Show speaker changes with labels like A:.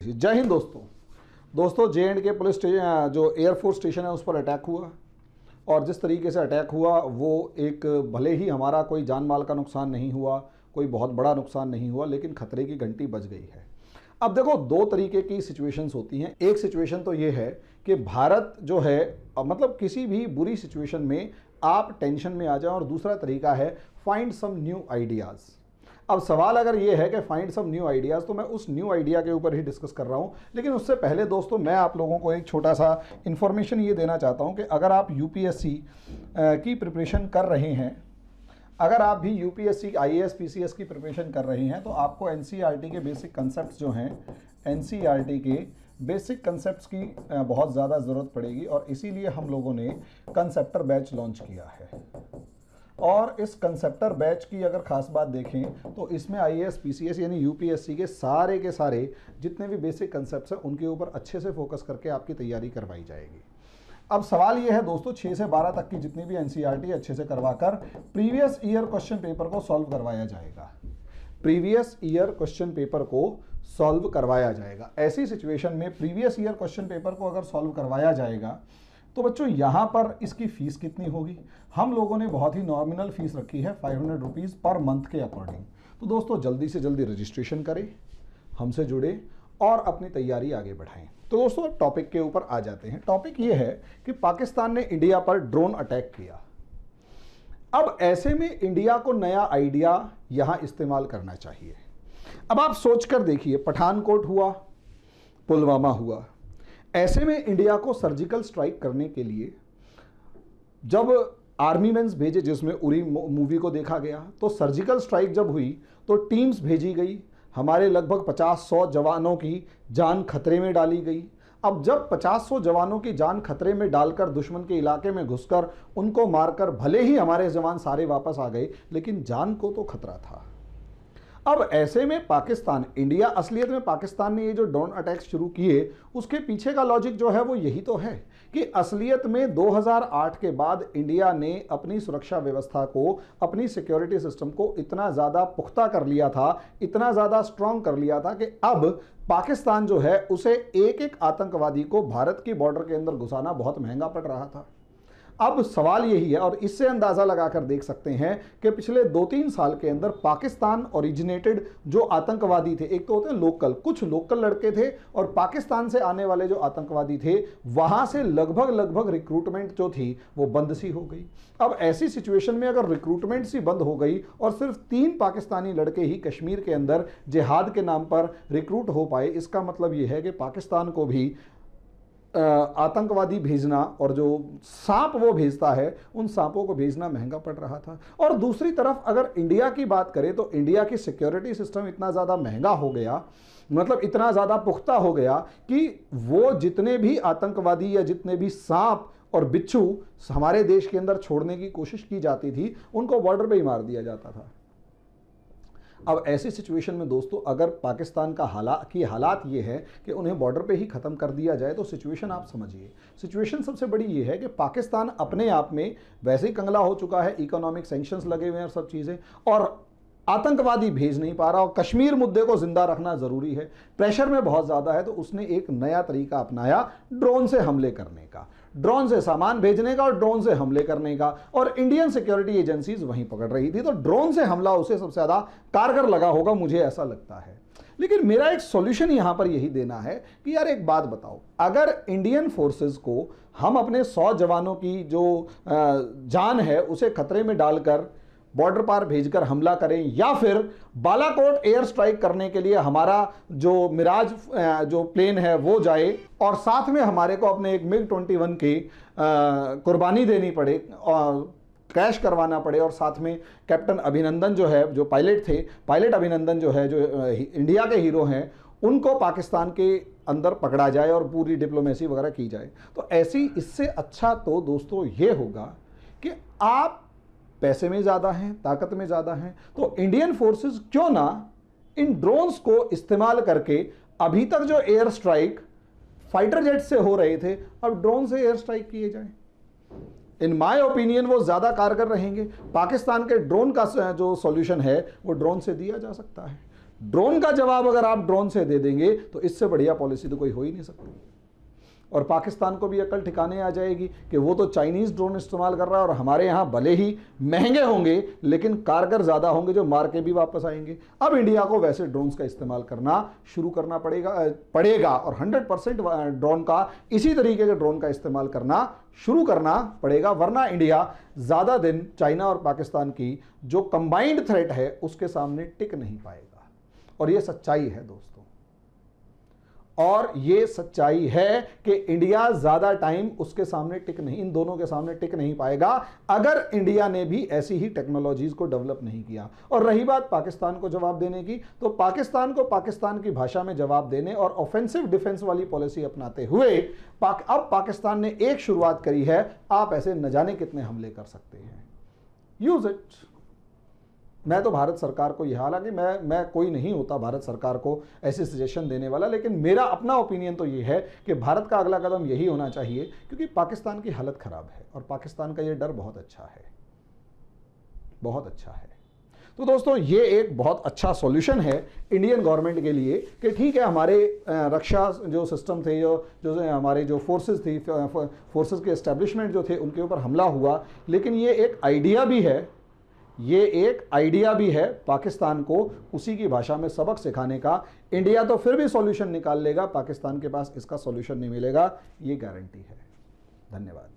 A: जय हिंद दोस्तों जे एंड के पुलिस स्टेशन जो एयरफोर्स स्टेशन है उस पर अटैक हुआ और जिस तरीके से अटैक हुआ वो एक भले ही हमारा कोई जान माल का नुकसान नहीं हुआ, कोई बहुत बड़ा नुकसान नहीं हुआ, लेकिन खतरे की घंटी बज गई है। अब देखो, दो तरीके की सिचुएशंस होती हैं। एक सिचुएशन तो ये है कि भारत जो है मतलब किसी भी बुरी सिचुएशन में आप टेंशन में आ जाओ, और दूसरा तरीका है फाइंड सम न्यू आइडियाज़। अब सवाल अगर ये है कि फाइंड सम न्यू आइडियाज़, तो मैं उस न्यू आइडिया के ऊपर ही डिस्कस कर रहा हूँ। लेकिन उससे पहले दोस्तों, मैं आप लोगों को एक छोटा सा इन्फॉर्मेशन ये देना चाहता हूँ कि अगर आप यूपीएससी की प्रिपरेशन कर रहे हैं, अगर आप भी यूपीएससी आईएएस पीसीएस की प्रिपरेशन कर रहे हैं, तो आपको एनसीईआरटी के बेसिक कंसेप्ट जो हैं, एनसीईआरटी के बेसिक कंसेप्ट्स की बहुत ज़्यादा ज़रूरत पड़ेगी, और इसीलिए हम लोगों ने कंसेप्टर बैच लॉन्च किया है। और इस कंसेप्टर बैच की अगर ख़ास बात देखें तो इसमें आईएएस पीसीएस यानी यूपीएससी के सारे जितने भी बेसिक कंसेप्ट्स हैं उनके ऊपर अच्छे से फोकस करके आपकी तैयारी करवाई जाएगी। अब सवाल ये है दोस्तों, 6 से 12 तक की जितनी भी एनसीईआरटी अच्छे से करवाकर प्रीवियस ईयर क्वेश्चन पेपर को सॉल्व करवाया जाएगा। प्रीवियस ईयर क्वेश्चन पेपर को सॉल्व करवाया जाएगा। ऐसी सिचुएशन में प्रीवियस ईयर क्वेश्चन पेपर को अगर सॉल्व करवाया जाएगा तो बच्चों यहाँ पर इसकी फीस कितनी होगी? हम लोगों ने बहुत ही नॉमिनल फीस रखी है 500 रुपीज़ पर मंथ के अकॉर्डिंग। तो दोस्तों जल्दी से जल्दी रजिस्ट्रेशन करें, हमसे जुड़े और अपनी तैयारी आगे बढ़ाएं। तो दोस्तों टॉपिक के ऊपर आ जाते हैं। टॉपिक ये है कि पाकिस्तान ने इंडिया पर ड्रोन अटैक किया। अब ऐसे में इंडिया को नया आइडिया यहाँ इस्तेमाल करना चाहिए। अब आप सोच कर देखिए, पठानकोट हुआ, पुलवामा हुआ, ऐसे में इंडिया को सर्जिकल स्ट्राइक करने के लिए जब आर्मी मेंस भेजे, जिसमें उरी मूवी को देखा गया, तो सर्जिकल स्ट्राइक जब हुई तो टीम्स भेजी गई, हमारे लगभग 50-100 जवानों की जान खतरे में डाली गई। अब जब 50-100 जवानों की जान खतरे में डालकर दुश्मन के इलाके में घुसकर उनको मारकर भले ही हमारे जवान सारे वापस आ गए, लेकिन जान को तो खतरा था। अब ऐसे में पाकिस्तान, इंडिया, असलियत में पाकिस्तान ने ये जो ड्रोन अटैक शुरू किए उसके पीछे का लॉजिक जो है वो यही तो है कि असलियत में 2008 के बाद इंडिया ने अपनी सुरक्षा व्यवस्था को, अपनी सिक्योरिटी सिस्टम को इतना ज़्यादा पुख्ता कर लिया था, इतना ज़्यादा स्ट्रांग कर लिया था कि अब पाकिस्तान जो है उसे एक एक आतंकवादी को भारत की बॉर्डर के अंदर घुसाना बहुत महंगा पड़ रहा था। अब सवाल यही है, और इससे अंदाज़ा लगाकर देख सकते हैं कि पिछले 2-3 साल के अंदर पाकिस्तान ओरिजिनेटेड जो आतंकवादी थे, एक तो होते हैं लोकल, कुछ लोकल लड़के थे, और पाकिस्तान से आने वाले जो आतंकवादी थे वहाँ से लगभग रिक्रूटमेंट जो थी वो बंद सी हो गई। अब ऐसी सिचुएशन में अगर रिक्रूटमेंट सी बंद हो गई और सिर्फ 3 पाकिस्तानी लड़के ही कश्मीर के अंदर जिहाद के नाम पर रिक्रूट हो पाए, इसका मतलब ये है कि पाकिस्तान को भी आतंकवादी भेजना और जो सांप वो भेजता है उन सांपों को भेजना महंगा पड़ रहा था। और दूसरी तरफ अगर इंडिया की बात करें तो इंडिया की सिक्योरिटी सिस्टम इतना ज़्यादा महंगा हो गया, मतलब इतना ज़्यादा पुख्ता हो गया कि वो जितने भी आतंकवादी या जितने भी सांप और बिच्छू हमारे देश के अंदर छोड़ने की कोशिश की जाती थी उनको बॉर्डर पे ही मार दिया जाता था। अब ऐसी सिचुएशन में दोस्तों अगर पाकिस्तान का हालात ये है कि उन्हें बॉर्डर पे ही ख़त्म कर दिया जाए, तो सिचुएशन आप समझिए। सिचुएशन सबसे बड़ी ये है कि पाकिस्तान अपने आप में वैसे ही कंगला हो चुका है, इकोनॉमिक सैंक्शंस लगे हुए हैं और सब चीज़ें, और आतंकवादी भेज नहीं पा रहा, और कश्मीर मुद्दे को जिंदा रखना ज़रूरी है, प्रेशर में बहुत ज़्यादा है, तो उसने एक नया तरीका अपनाया ड्रोन से हमले करने का, ड्रोन से सामान भेजने का और ड्रोन से हमले करने का, और इंडियन सिक्योरिटी एजेंसीज वहीं पकड़ रही थी, तो ड्रोन से हमला उसे सबसे ज़्यादा कारगर लगा होगा, मुझे ऐसा लगता है। लेकिन मेरा एक सॉल्यूशन यहाँ पर यही देना है कि यार एक बात बताओ, अगर इंडियन फोर्सेस को हम अपने 100 जवानों की जो जान है उसे खतरे में डालकर बॉर्डर पार भेजकर हमला करें, या फिर बालाकोट एयर स्ट्राइक करने के लिए हमारा जो मिराज जो प्लेन है वो जाए और साथ में हमारे को अपने एक MiG-21 की कुर्बानी देनी पड़े और क्रैश करवाना पड़े, और साथ में कैप्टन अभिनंदन जो है, जो पायलट अभिनंदन जो है, जो इंडिया के हीरो हैं, उनको पाकिस्तान के अंदर पकड़ा जाए और पूरी डिप्लोमेसी वगैरह की जाए, तो ऐसी इससे अच्छा तो दोस्तों ये होगा कि आप पैसे में ज़्यादा हैं, ताकत में ज़्यादा हैं, तो इंडियन फोर्सेस क्यों ना इन ड्रोन्स को इस्तेमाल करके, अभी तक जो एयर स्ट्राइक फाइटर जेट से हो रहे थे अब ड्रोन से एयर स्ट्राइक किए जाएं। इन माय ओपिनियन वो ज़्यादा कारगर रहेंगे। पाकिस्तान के ड्रोन का जो सॉल्यूशन है वो ड्रोन से दिया जा सकता है। ड्रोन का जवाब अगर आप ड्रोन से दे देंगे तो इससे बढ़िया पॉलिसी तो कोई हो ही नहीं सकती। और पाकिस्तान को भी अकल ठिकाने आ जाएगी कि वो तो चाइनीज ड्रोन इस्तेमाल कर रहा है और हमारे यहाँ भले ही महंगे होंगे लेकिन कारगर ज़्यादा होंगे जो मार के भी वापस आएंगे। अब इंडिया को वैसे ड्रोन्स का इस्तेमाल करना शुरू करना पड़ेगा और 100% ड्रोन का इसी तरीके के ड्रोन का इस्तेमाल करना शुरू करना पड़ेगा, वरना इंडिया ज़्यादा दिन चाइना और पाकिस्तान की जो कंबाइंड थ्रेट है उसके सामने टिक नहीं पाएगा। और ये सच्चाई है दोस्तों, और ये सच्चाई है कि इंडिया ज्यादा टाइम उसके सामने टिक नहीं, इन दोनों के सामने टिक नहीं पाएगा अगर इंडिया ने भी ऐसी ही टेक्नोलॉजीज को डेवलप नहीं किया। और रही बात पाकिस्तान को जवाब देने की, तो पाकिस्तान को पाकिस्तान की भाषा में जवाब देने और ऑफेंसिव डिफेंस वाली पॉलिसी अपनाते हुए अब पाकिस्तान ने एक शुरुआत करी है, आप ऐसे न जाने कितने हमले कर सकते हैं, यूज इट। मैं तो भारत सरकार को यह, हालांकि मैं कोई नहीं होता भारत सरकार को ऐसे सजेशन देने वाला, लेकिन मेरा अपना ओपिनियन तो ये है कि भारत का अगला कदम यही होना चाहिए, क्योंकि पाकिस्तान की हालत खराब है और पाकिस्तान का ये डर बहुत अच्छा है, बहुत अच्छा है। तो दोस्तों ये एक बहुत अच्छा सॉल्यूशन है इंडियन गवर्नमेंट के लिए कि ठीक है हमारे रक्षा जो सिस्टम थे, जो हमारे जो फोर्सेस थी, फोर्सेस के एस्टेब्लिशमेंट जो थे उनके ऊपर हमला हुआ, लेकिन ये एक आइडिया भी है, ये एक आइडिया भी है पाकिस्तान को उसी की भाषा में सबक सिखाने का। इंडिया तो फिर भी सॉल्यूशन निकाल लेगा, पाकिस्तान के पास इसका सॉल्यूशन नहीं मिलेगा, ये गारंटी है। धन्यवाद।